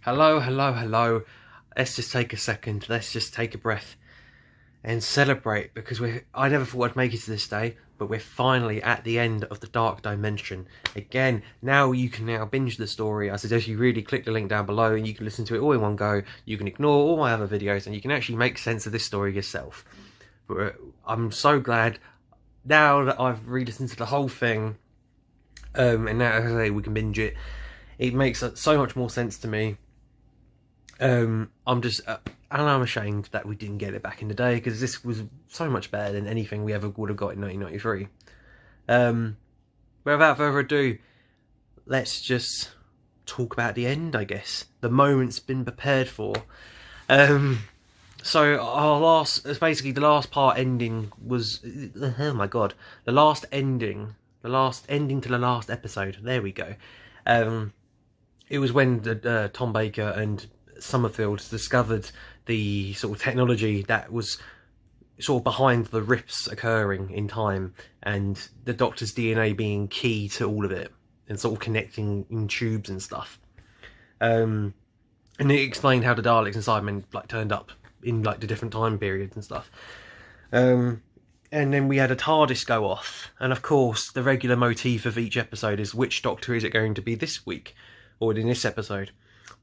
Hello, hello, hello. Let's just take a second. Let's just take a breath and celebrate because I never thought I'd make it to this day, but we're finally at the end of the Dark Dimension. Again, now you can now binge the story. I suggest you really click the link down below and you can listen to it all in one go. You can ignore all my other videos and you can actually make sense of this story yourself. But I'm so glad now that I've re-listened to the whole thing, and now, as I say, we can binge it. It makes so much more sense to me. I'm just, and I'm ashamed that we didn't get it back in the day, because this was so much better than anything we ever would have got in 1993. But without further ado, let's just talk about the end, I guess. The moment's been prepared for. So our last, it's basically the last part ending was, oh my god, the last ending to the last episode. There we go. It was when Tom Baker and Summerfield discovered the sort of technology that was sort of behind the rifts occurring in time, and the Doctor's DNA being key to all of it, and sort of connecting in tubes and stuff. And it explained how the Daleks and Cybermen like turned up in like the different time periods and stuff. And then we had a TARDIS go off, and of course the regular motif of each episode is which Doctor is it going to be this week, or in this episode.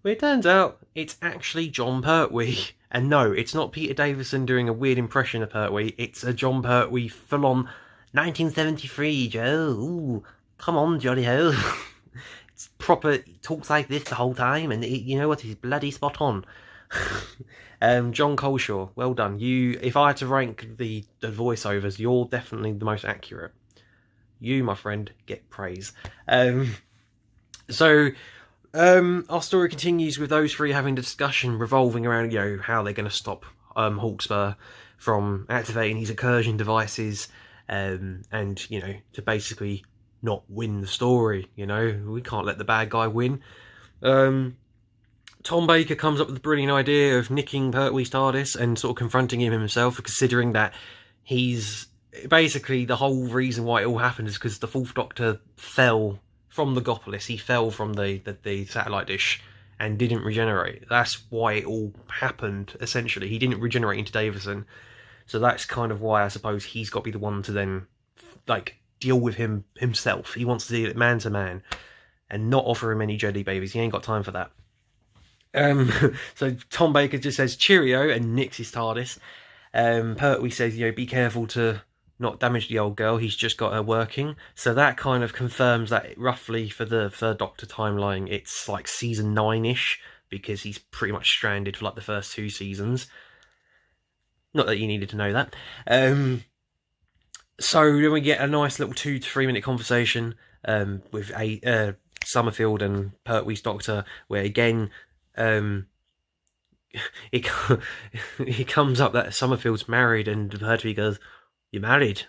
Well, it turns out it's actually Jon Pertwee. And no, it's not Peter Davison doing a weird impression of Pertwee. It's a Jon Pertwee full-on 1973, Joe. Ooh, come on, Johnny Ho. It's proper, he talks like this the whole time, and you know what, he's bloody spot on. John Coleshaw, well done. You, if I had to rank the voiceovers, you're definitely the most accurate. You, my friend, get praise. Our story continues with those three having a discussion revolving around, you know, how they're going to stop Hawkspur from activating these incursion devices, and, you know, to basically not win the story. You know, we can't let the bad guy win. Tom Baker comes up with the brilliant idea of nicking Pertwee's TARDIS and sort of confronting him himself, considering that he's basically the whole reason why it all happened is because the Fourth Doctor fell from the Gopolis. He fell from the satellite dish and didn't regenerate. That's why it all happened, essentially. He didn't regenerate into Davison. So that's kind of why I suppose he's got to be the one to then, like, deal with him himself. He wants to deal it man to man and not offer him any Jedi babies. He ain't got time for that. So Tom Baker just says cheerio and nicks his TARDIS. Pertwee says, you know, be careful to not damage the old girl, he's just got her working. So that kind of confirms that roughly for the Third Doctor timeline, it's like season 9-ish, because he's pretty much stranded for like the first 2 seasons. Not that you needed to know that. So then we get a nice little 2 to 3 minute conversation with Summerfield and Pertwee's Doctor, where again, it comes up that Summerfield's married, and Pertwee goes, "You're married."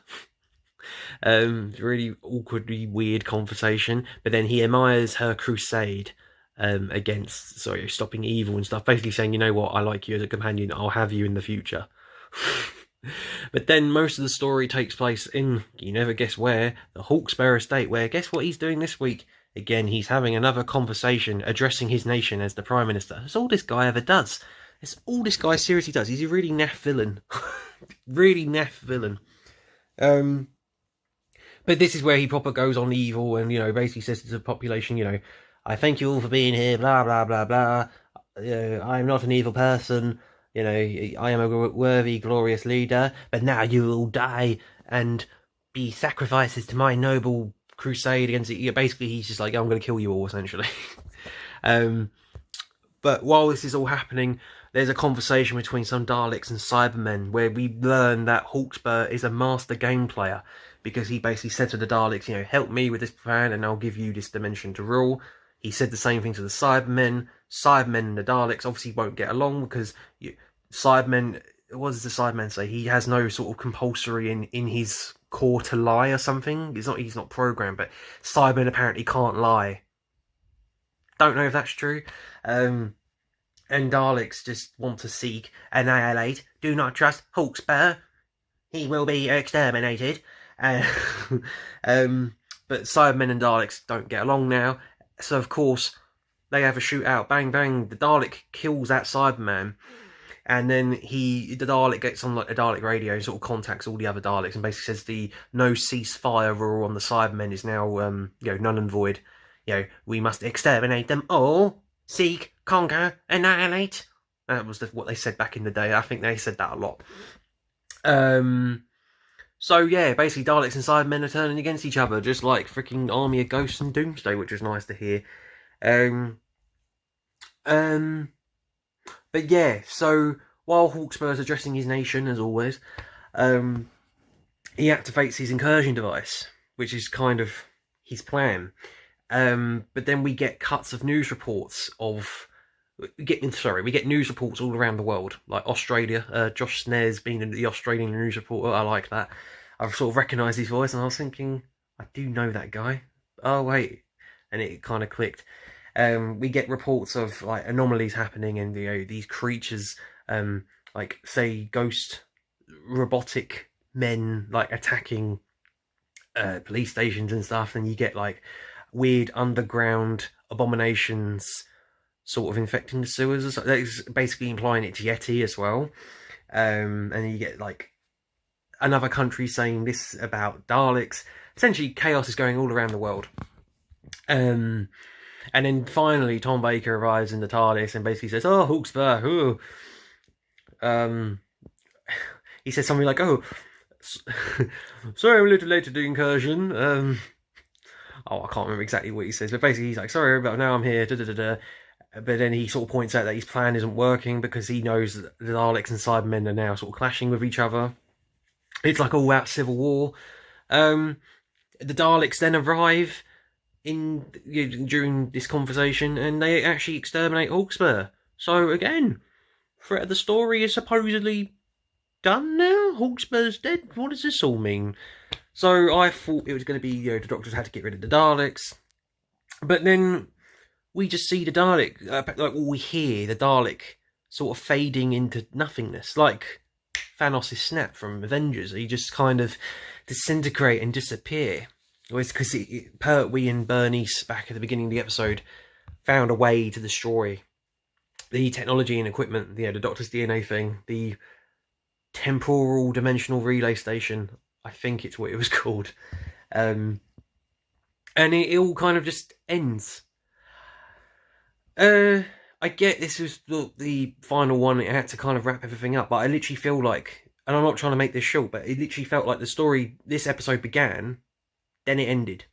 Really awkwardly weird conversation, but then he admires her crusade against stopping evil and stuff, basically saying, you know what, I like you as a companion, I'll have you in the future. But then most of the story takes place in, you never guess where, the Hawkspur estate, where guess what he's doing this week? Again, he's having another conversation addressing his nation as the Prime Minister. That's all this guy ever does. That's all this guy seriously does. He's a really naff villain. Really naff villain. But this is where he proper goes on evil and, you know, basically says to the population, you know, I thank you all for being here, blah, blah, blah, blah. I'm not an evil person. You know, I am a worthy, glorious leader. But now you will die and be sacrifices to my noble crusade against it. Yeah, basically, he's just like, I'm going to kill you all, essentially. But while this is all happening, there's a conversation between some Daleks and Cybermen where we learn that Hawkspur is a master game player, because he basically said to the Daleks, you know, help me with this plan and I'll give you this dimension to rule. He said the same thing to the Cybermen. Cybermen and the Daleks obviously won't get along because Cybermen, what does the Cybermen say? He has no sort of compulsory in his core to lie or something. He's not programmed, but Cybermen apparently can't lie. Don't know if that's true. And Daleks just want to seek, annihilate, do not trust Hawkspur. He will be exterminated. But Cybermen and Daleks don't get along now. So, of course, they have a shootout, bang bang, the Dalek kills that Cyberman, and then the Dalek gets on like a Dalek radio and sort of contacts all the other Daleks and basically says the no ceasefire rule on the Cybermen is now null and void. We must exterminate them all, seek, conquer, annihilate. That was what they said back in the day. I think they said that a lot. So yeah, basically Daleks and Cybermen are turning against each other, just like freaking Army of Ghosts and Doomsday, which was nice to hear. But yeah, so while Hawkspur is addressing his nation, as always, he activates his incursion device, which is kind of his plan. But then we get cuts of news reports we get news reports all around the world, like Australia. Josh Snare's being the Australian news reporter. I like that. I've sort of recognised his voice, and I was thinking, I do know that guy. Oh wait, and it kind of clicked. We get reports of like anomalies happening, and these creatures, like say ghost robotic men, like attacking police stations and stuff, and you get like weird underground abominations sort of infecting the sewers. That is basically implying it's Yeti as well. And you get like another country saying this about Daleks. Essentially, chaos is going all around the world. And then finally, Tom Baker arrives in the TARDIS and basically says, "Oh, Hawkspur, ooh." He says something like, "Oh, sorry, I'm a little late to the incursion." I can't remember exactly what he says, but basically he's like, "Sorry, but now I'm here." But then he sort of points out that his plan isn't working because he knows that the Daleks and Cybermen are now sort of clashing with each other. It's like all-out civil war. The Daleks then arrive during this conversation, and they actually exterminate Hawkspur. So again, threat of the story is supposedly done now. Hawkspur's dead. What does this all mean? So I thought it was going to be the Doctors had to get rid of the Daleks, but then we just see the Dalek, like we hear the Dalek sort of fading into nothingness, like Thanos' snap from Avengers. He just kind of disintegrate and disappear. Well, it's because Pertwee and Bernice, back at the beginning of the episode, found a way to destroy the technology and equipment, the Doctor's DNA thing, the temporal dimensional relay station, I think it's what it was called. And it all kind of just ends. I get this was the final one, it had to kind of wrap everything up, but I literally feel like, and I'm not trying to make this short, but it literally felt like the story, this episode began, then it ended.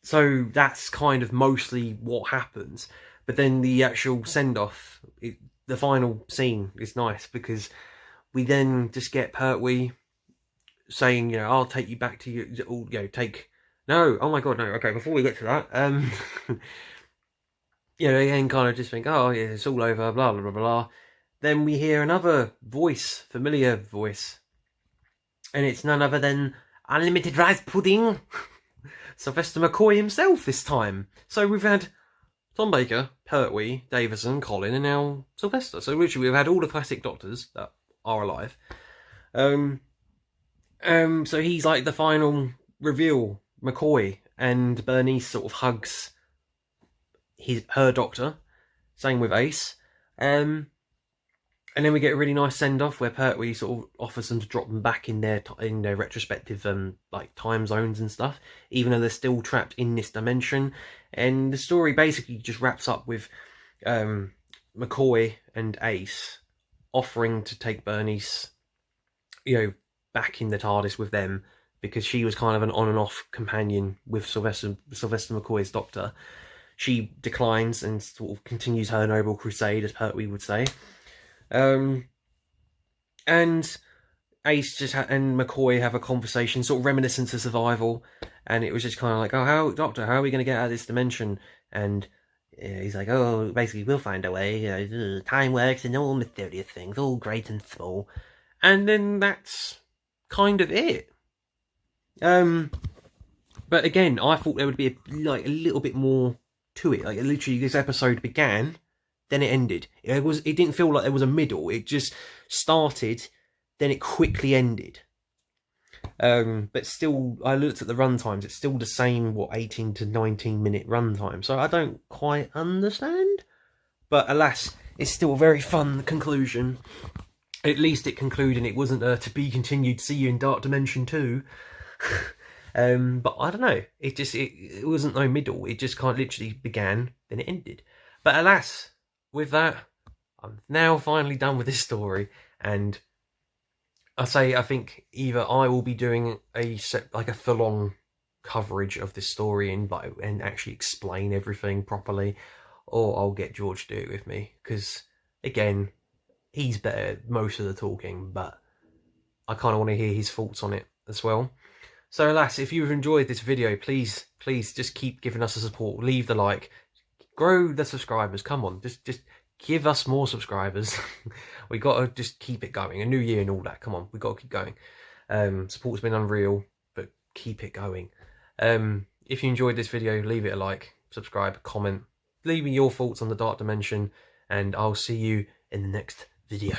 So that's kind of mostly what happens. But then the actual send-off, the final scene is nice, because we then just get Pertwee saying, I'll take you back to no, oh my god, no, okay, before we get to that, again, kind of just think, oh yeah, it's all over, blah, blah, blah, blah. Then we hear another voice, familiar voice, and it's none other than Unlimited Rice Pudding, Sylvester McCoy himself this time. So we've had Tom Baker, Pertwee, Davison, Colin, and now Sylvester. So literally we've had all the classic Doctors that are alive. So he's like the final reveal, McCoy, and Bernice sort of hugs her Doctor. Same with Ace. And then we get a really nice send-off where Pertwee sort of offers them to drop them back in their retrospective like time zones and stuff, even though they're still trapped in this dimension. And the story basically just wraps up with McCoy and Ace offering to take Bernice, back in the TARDIS with them, because she was kind of an on and off companion with Sylvester McCoy's Doctor. She declines and sort of continues her noble crusade, as Pertwee would say. And Ace and McCoy have a conversation, sort of reminiscent of Survival, and it was just kind of like, oh, Doctor, how are we going to get out of this dimension? And he's like, oh, basically, we'll find a way. Time works and all mysterious things, all great and small. And then that's kind of it. But again, I thought there would be a little bit more to it. Like, literally, this episode began, then it ended. It didn't feel like there was a middle. It just started, then it quickly ended. But still, I looked at the run times. It's still the same, what, 18 to 19-minute run time. So I don't quite understand. But alas, it's still a very fun conclusion. At least it concluded it wasn't to be continued. See you in Dark Dimension 2. But I don't know. It wasn't no middle. It just kind of literally began, then it ended. But alas, with that, I'm now finally done with this story, and I think either I will be doing a full-on coverage of this story and actually explain everything properly, or I'll get George to do it with me, because again, he's better at most of the talking, but I kind of want to hear his thoughts on it as well. So alas, if you've enjoyed this video, please just keep giving us the support. Leave the like, grow the subscribers. Come on, just give us more subscribers. We got to just keep it going. A new year and all that. Come on, we got to keep going. Support's been unreal, but keep it going. If you enjoyed this video, leave it a like, subscribe, comment, leave me your thoughts on the Dark Dimension, and I'll see you in the next video.